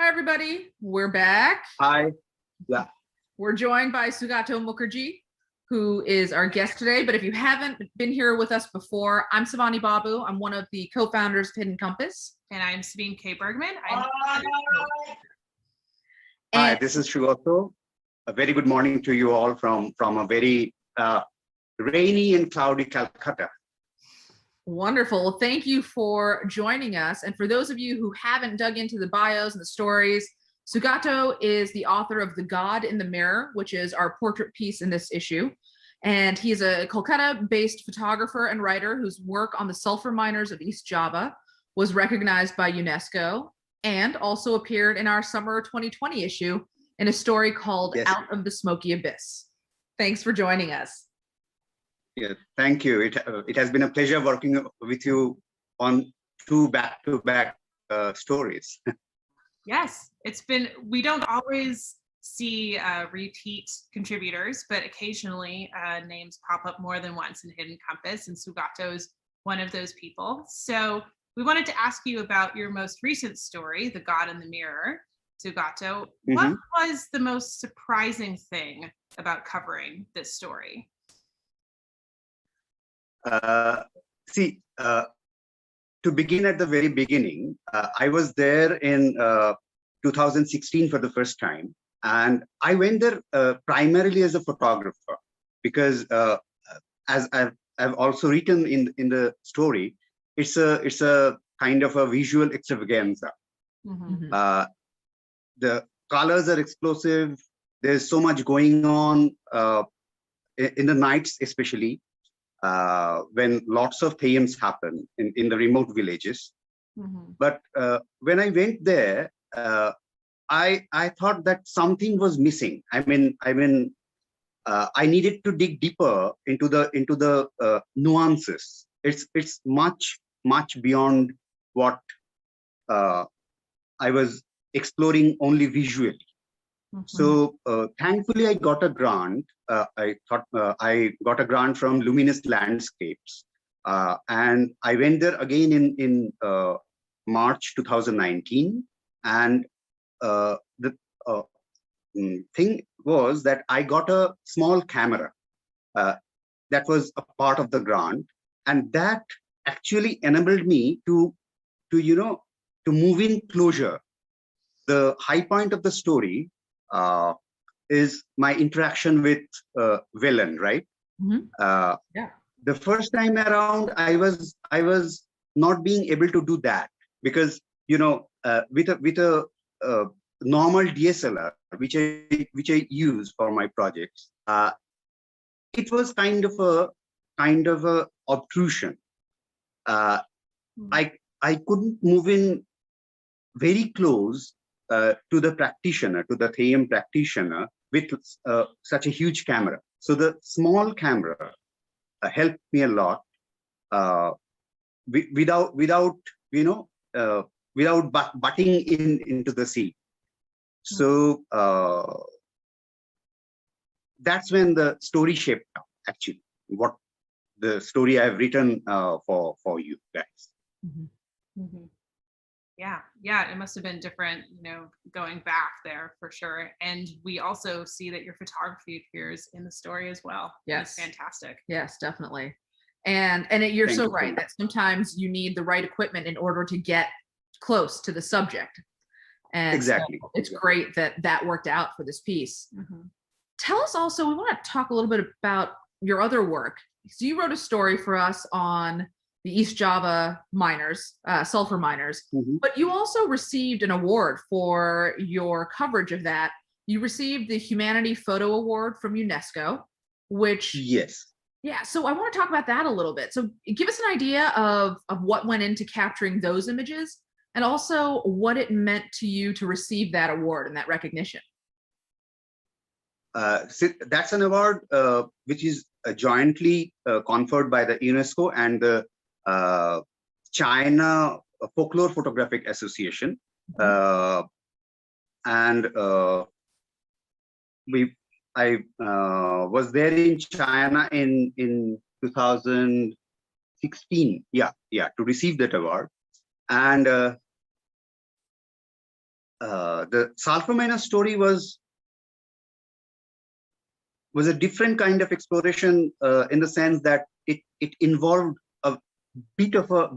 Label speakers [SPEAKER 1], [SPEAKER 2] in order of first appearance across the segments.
[SPEAKER 1] Hi, everybody. We're back.
[SPEAKER 2] Hi. Yeah.
[SPEAKER 1] We're joined by Sugato Mukherjee, who is our guest today. But if you haven't been here with us before, I'm Sivani Babu. I'm one of the co-founders of Hidden Compass.
[SPEAKER 3] And I'm Sabine K. Bergmann.
[SPEAKER 2] Hi, this is Sugato. A very good morning to you all from a very rainy and cloudy Calcutta.
[SPEAKER 1] Wonderful. Well, thank you for joining us. And for those of you who haven't dug into the bios and the stories, Sugato is the author of The God in the Mirror, which is our portrait piece in this issue. And he's a Kolkata-based photographer and writer whose work on the sulfur miners of East Java was recognized by UNESCO and also appeared in our summer 2020 issue in a story called Out of the Smoky Abyss. Thanks for joining us.
[SPEAKER 2] Yeah, thank you. It has been a pleasure working with you on two back-to-back stories.
[SPEAKER 3] Yes, it's been, we don't always see repeat contributors, but occasionally names pop up more than once in Hidden Compass, and Sugato is one of those people. So we wanted to ask you about your most recent story, The God in the Mirror. Sugato, what was the most surprising thing about covering this story?
[SPEAKER 2] To begin at the very beginning, I was there in 2016 for the first time, and I went there primarily as a photographer because, as I've also written in the story, it's a kind of a visual extravaganza. The colors are explosive. There's so much going on in the nights, especially. When lots of themes happen in the remote villages. But when I went there, I thought that something was missing. I needed to dig deeper into the nuances. It's much beyond what I was exploring only visually. So thankfully, I got a grant. I got a grant from Luminous Landscapes, and I went there again in March 2019. And the thing was that I got a small camera that was a part of the grant, and that actually enabled me to move in closer. The high point of the story is my interaction with villain, right? The first time around, I was not being able to do that because with a normal DSLR, which I use for my projects, it was kind of a obtrusion. I couldn't move in very close to the practitioner, to the theme practitioner with such a huge camera. So the small camera helped me a lot without butting into the scene. So that's when the story shaped up, actually, what the story I've written for you guys.
[SPEAKER 3] Yeah, it must have been different, going back there for sure. And we also see that your photography appears in the story as well.
[SPEAKER 1] Yes,
[SPEAKER 3] it's fantastic.
[SPEAKER 1] Yes, definitely. And you're so right that sometimes you need the right equipment in order to get close to the subject. And
[SPEAKER 2] exactly,
[SPEAKER 1] so it's great that worked out for this piece. Tell us also, we want to talk a little bit about your other work. So you wrote a story for us on the East Java miners, sulfur miners, but you also received an award for your coverage of that. You received the Humanity Photo Award from UNESCO, which...
[SPEAKER 2] Yes.
[SPEAKER 1] Yeah, so I want to talk about that a little bit. So give us an idea of what went into capturing those images and also what it meant to you to receive that award and that recognition.
[SPEAKER 2] So that's an award which is jointly conferred by the UNESCO and the China Folklore Photographic Association, and I was there in China in 2016, to receive that award, and the sulfur miner story was a different kind of exploration in the sense that it involved a bit of a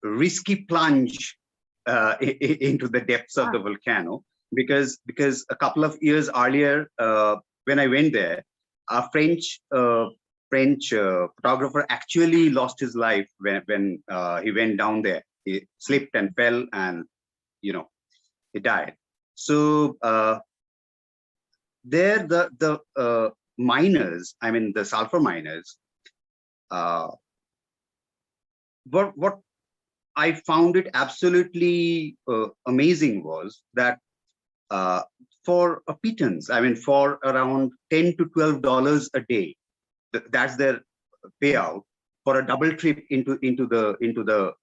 [SPEAKER 2] risky plunge into the depths of the volcano, because a couple of years earlier, when I went there, a French photographer actually lost his life when he went down there. He slipped and fell, and he died. So there, the miners, I mean the sulfur miners, what I found it absolutely amazing was that for a pittance, I mean, for around $10 to $12 a day, that's their payout for a double trip into the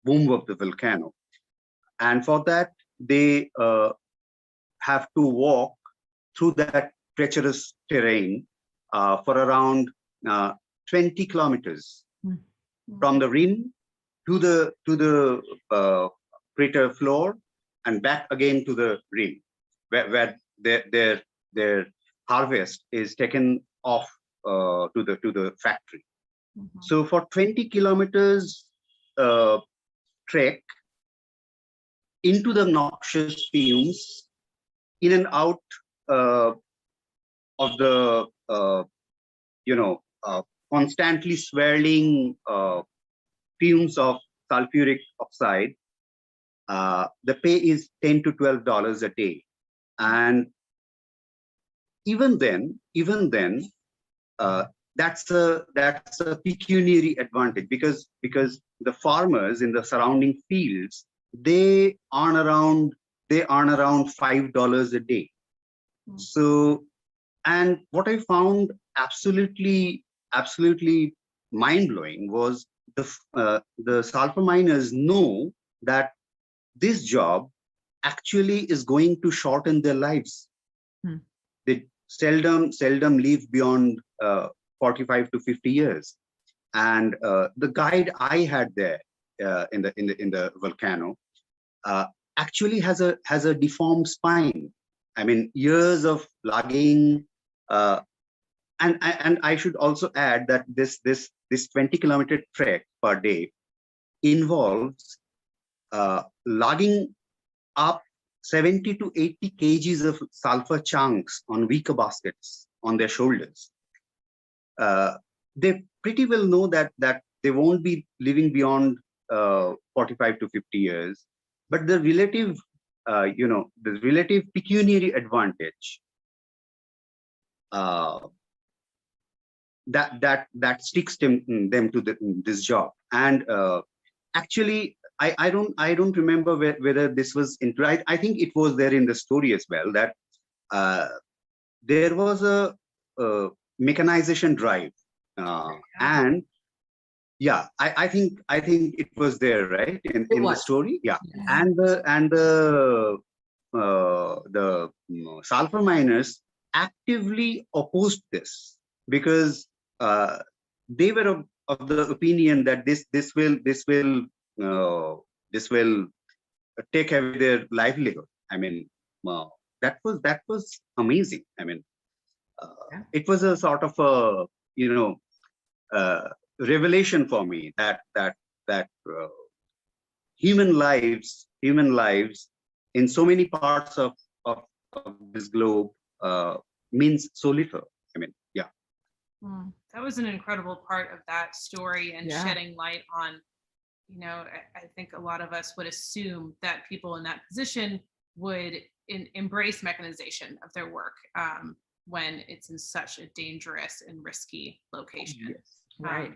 [SPEAKER 2] womb of the volcano, and for that they have to walk through that treacherous terrain for around 20 kilometers from the rim to the crater floor and back again to the rim, where their harvest is taken off to the factory. So for 20 kilometers trek into the noxious fumes, in and out of the constantly swirling fumes of sulfuric oxide, the pay is $10 to $12 a day. And even then, that's a pecuniary advantage, because the farmers in the surrounding fields, they earn around $5 a day. So, and what I found absolutely mind-blowing was the sulfur miners know that this job actually is going to shorten their lives. They seldom live beyond 45 to 50 years. And the guide I had there in the volcano actually has a deformed spine. I mean, years of lugging, and I should also add that this 20-kilometer trek per day involves lugging up 70 to 80 kgs of sulfur chunks on wicker baskets on their shoulders. They pretty well know that they won't be living beyond 45 to 50 years, but the relative pecuniary advantage that sticks them to this job. And actually, I don't remember whether this was I think it was there in the story as well, that there was a mechanization drive, and yeah, I think it was there, right, in the story. Yeah. And the sulfur miners actively opposed this, because they were of the opinion that this will take away their livelihood. I mean, that was amazing. I mean, it was a sort of a revelation for me that human lives in so many parts of this globe means so little. I mean, yeah.
[SPEAKER 3] That was an incredible part of that story, and shedding light on, I think a lot of us would assume that people in that position would embrace mechanization of their work when it's in such a dangerous and risky location.
[SPEAKER 1] Yes. Right.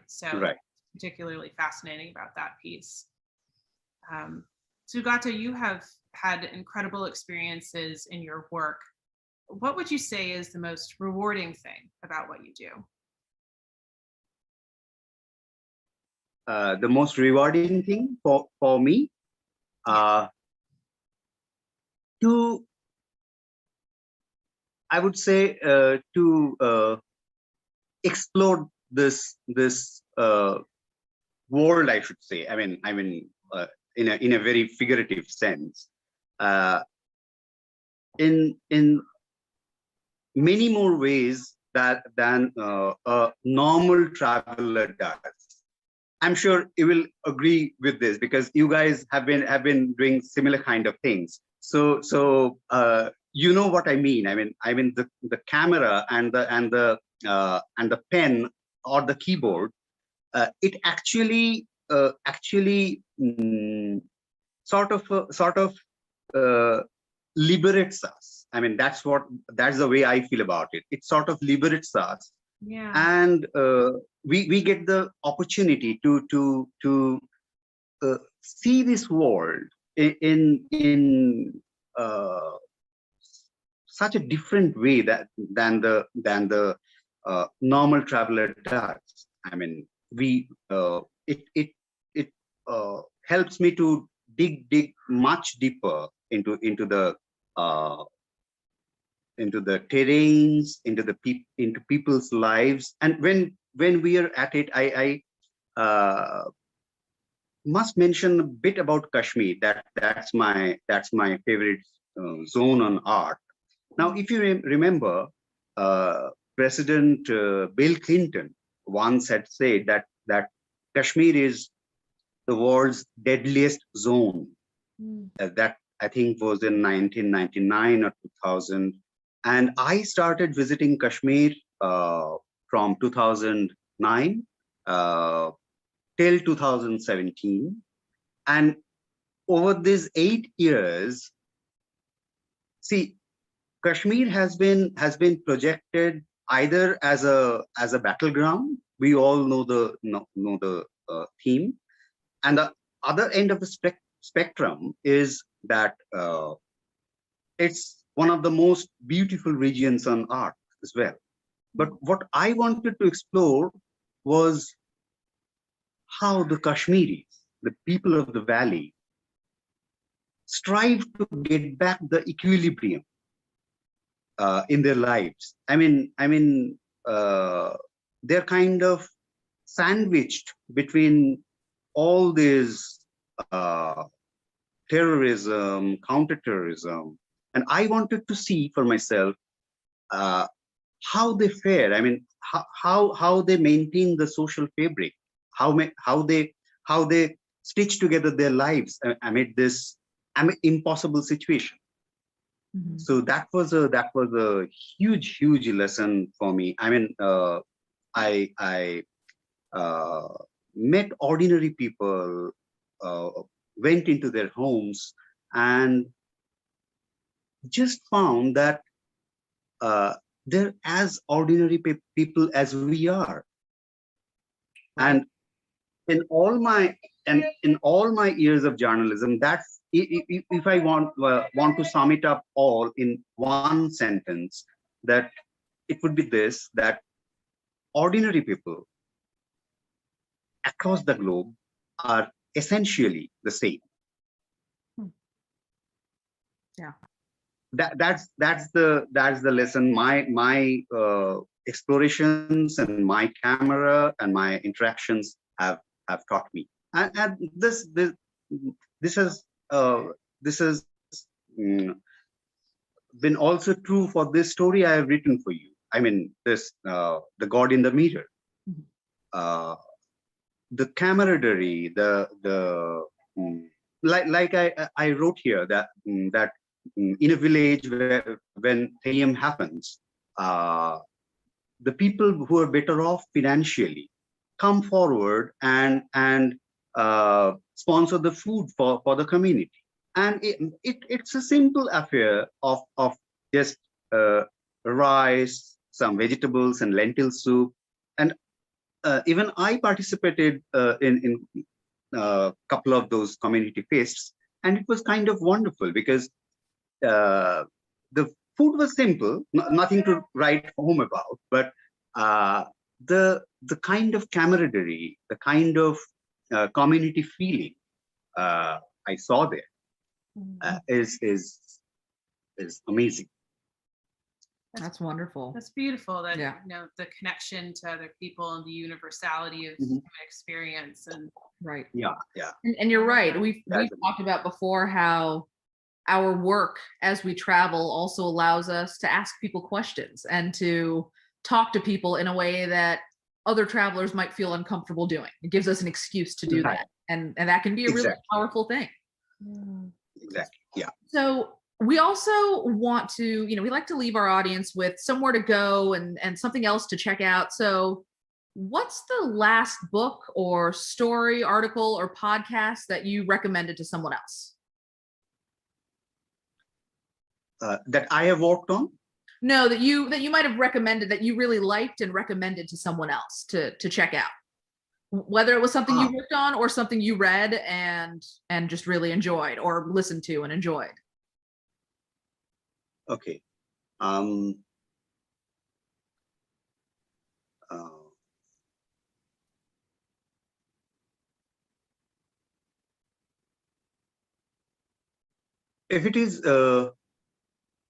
[SPEAKER 3] Particularly fascinating about that piece. Sugato, you have had incredible experiences in your work. What would you say is the most rewarding thing about what you do?
[SPEAKER 2] The most rewarding thing for me, I would say, to explore this world, I should say. I mean, in a very figurative sense, in many more ways than a normal traveler does. I'm sure you will agree with this because you guys have been doing similar kind of things. So you know what I mean. I mean the camera and the pen or the keyboard. It actually sort of liberates us. I mean that's the way I feel about it. It sort of liberates us,
[SPEAKER 3] Yeah.
[SPEAKER 2] and we get the opportunity to see this world in such a different way than the normal traveler does. I mean, it helps me to dig much deeper into uh, the terrains, into people's lives. And when we are at it, I must mention a bit about Kashmir. That's my favorite zone on art. Now, if you remember, President Bill Clinton once had said that Kashmir is the world's deadliest zone. That I think was in 1999 or 2000. And I started visiting Kashmir from 2009 till 2017. And over these 8 years, see, Kashmir has been projected either as a battleground. We all know the theme, and the other end of the spectrum is that it's one of the most beautiful regions on earth as well. But what I wanted to explore was how the Kashmiris, the people of the valley, strive to get back the equilibrium in their lives. I mean, they're kind of sandwiched between all this terrorism, counterterrorism, and I wanted to see for myself how they fare. I mean, how they maintain the social fabric, how they stitch together their lives amid this impossible situation.
[SPEAKER 1] Mhm.
[SPEAKER 2] So that was a huge lesson for me. I mean, I met ordinary people, went into their homes, and just found that they're as ordinary people as we are. And in all my years of journalism, that's if I want to sum it up all in one sentence, that it would be this: that ordinary people across the globe are essentially the same.
[SPEAKER 1] Yeah.
[SPEAKER 2] That's the lesson my explorations and my camera and my interactions have taught me. And this has mm, been also true for this story I have written for you. I mean, this the God in the Mirror.
[SPEAKER 1] Mhm.
[SPEAKER 2] The camaraderie, like I wrote here that in a village where when Theyyam happens, the people who are better off financially come forward and sponsor the food for the community. And it's a simple affair of just rice, some vegetables and lentil soup. And even I participated in a couple of those community feasts, and it was kind of wonderful because the food was simple, nothing to write home about, but the kind of camaraderie, the kind of community feeling I saw there is amazing.
[SPEAKER 1] That's wonderful.
[SPEAKER 3] That's beautiful that,
[SPEAKER 1] Yeah.
[SPEAKER 3] you know, the connection to other people and the universality of
[SPEAKER 2] Mhm.
[SPEAKER 3] human experience. And
[SPEAKER 1] Right.
[SPEAKER 2] Yeah.
[SPEAKER 1] And you're right. We've
[SPEAKER 2] Definitely.
[SPEAKER 1] talked about before how our work as we travel also allows us to ask people questions and to talk to people in a way that other travelers might feel uncomfortable doing. It gives us an excuse to do
[SPEAKER 2] Right.
[SPEAKER 1] that. And that can be a really
[SPEAKER 2] Exactly.
[SPEAKER 1] powerful thing.
[SPEAKER 2] Exactly. Yeah.
[SPEAKER 1] So we also want to, we like to leave our audience with somewhere to go and something else to check out. So what's the last book or story, article, or podcast that you recommended to someone else?
[SPEAKER 2] That I have worked on.
[SPEAKER 1] No, that you might have recommended, that you really liked and recommended to someone else to check out. Whether it was something you worked on or something you read and just really enjoyed or listened to and enjoyed.
[SPEAKER 2] Okay. Uh, if it is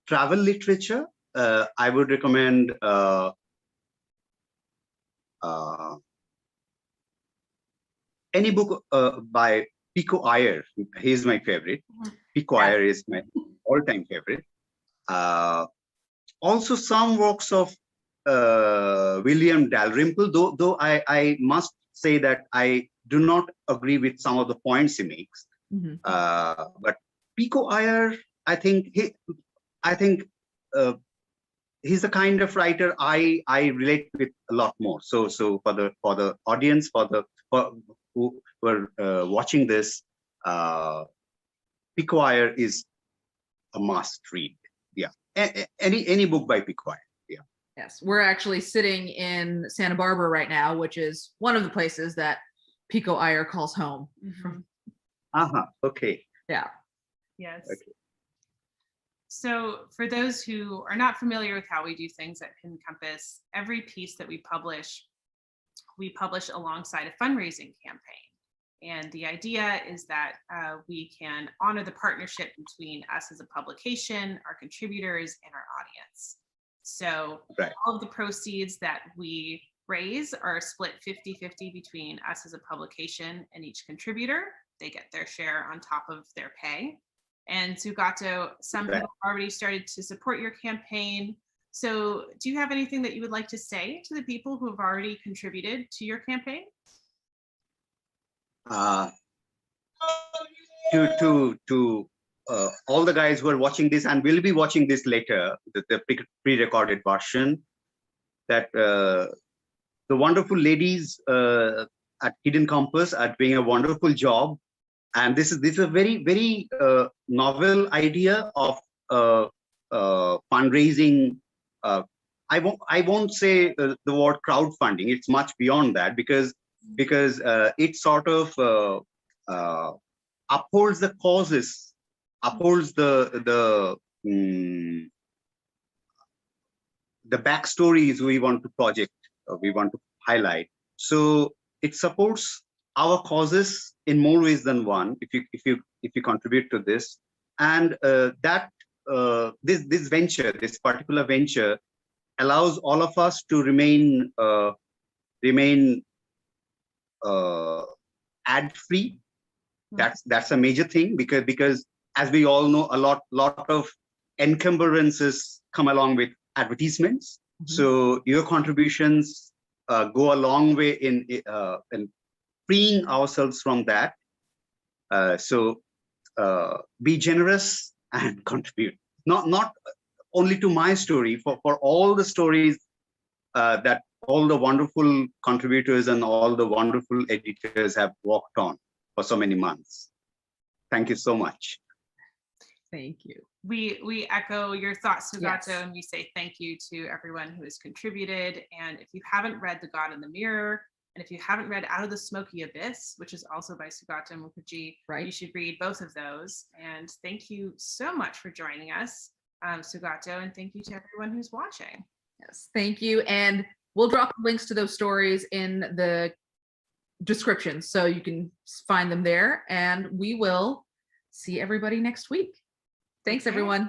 [SPEAKER 2] travel literature, I would recommend any book by Pico Iyer. He is my favorite. Pico Iyer is my all-time favorite. Also, some works of William Dalrymple, though I must say that I do not agree with some of the points he makes.
[SPEAKER 1] Mhm.
[SPEAKER 2] But Pico Iyer, I think he's the kind of writer I relate with a lot more. So for the audience, for who were watching this, Pico Iyer is a must read. Yeah, any book by Pico Iyer. Yeah.
[SPEAKER 1] Yes, we're actually sitting in Santa Barbara right now, which is one of the places that Pico Iyer calls home.
[SPEAKER 2] Okay.
[SPEAKER 1] Yeah.
[SPEAKER 3] Yes.
[SPEAKER 2] Okay.
[SPEAKER 3] So for those who are not familiar with how we do things at Hidden Compass, every piece that we publish alongside a fundraising campaign. And the idea is that we can honor the partnership between us as a publication, our contributors, and our audience. So all of the proceeds that we raise are split 50-50 between us as a publication and each contributor. They get their share on top of their pay. And Sugato, some people already started to support your campaign. So do you have anything that you would like to say to the people who have already contributed to your campaign?
[SPEAKER 2] To all the guys who are watching this and will be watching this later, the pre-recorded version, that the wonderful ladies at Hidden Compass are doing a wonderful job. And this is a very novel idea of fundraising. I won't say the word crowdfunding. It's much beyond that, because it sort of upholds the causes, upholds the backstories we want to project, we want to highlight. So it supports our causes in more ways than one. If you contribute to this, and this particular venture allows all of us to remain ad free. That's a major thing, because as we all know, a lot of encumbrances come along with advertisements. So your contributions go a long way in freeing ourselves from that. So be generous and contribute. Not only to my story, for all the stories that all the wonderful contributors and all the wonderful editors have worked on for so many months. Thank you so much.
[SPEAKER 1] Thank you.
[SPEAKER 3] We echo your thoughts, Sugato,
[SPEAKER 1] Yes.
[SPEAKER 3] and we say thank you to everyone who has contributed. And if you haven't read The God in the Mirror, and if you haven't read Out of the Smoky Abyss, which is also by Sugato Mukherjee, you should read both of those. And thank you so much for joining us, Sugato, and thank you to everyone who's watching.
[SPEAKER 1] Yes, thank you. And we'll drop links to those stories in the description so you can find them there. And we will see everybody next week. Thanks, everyone.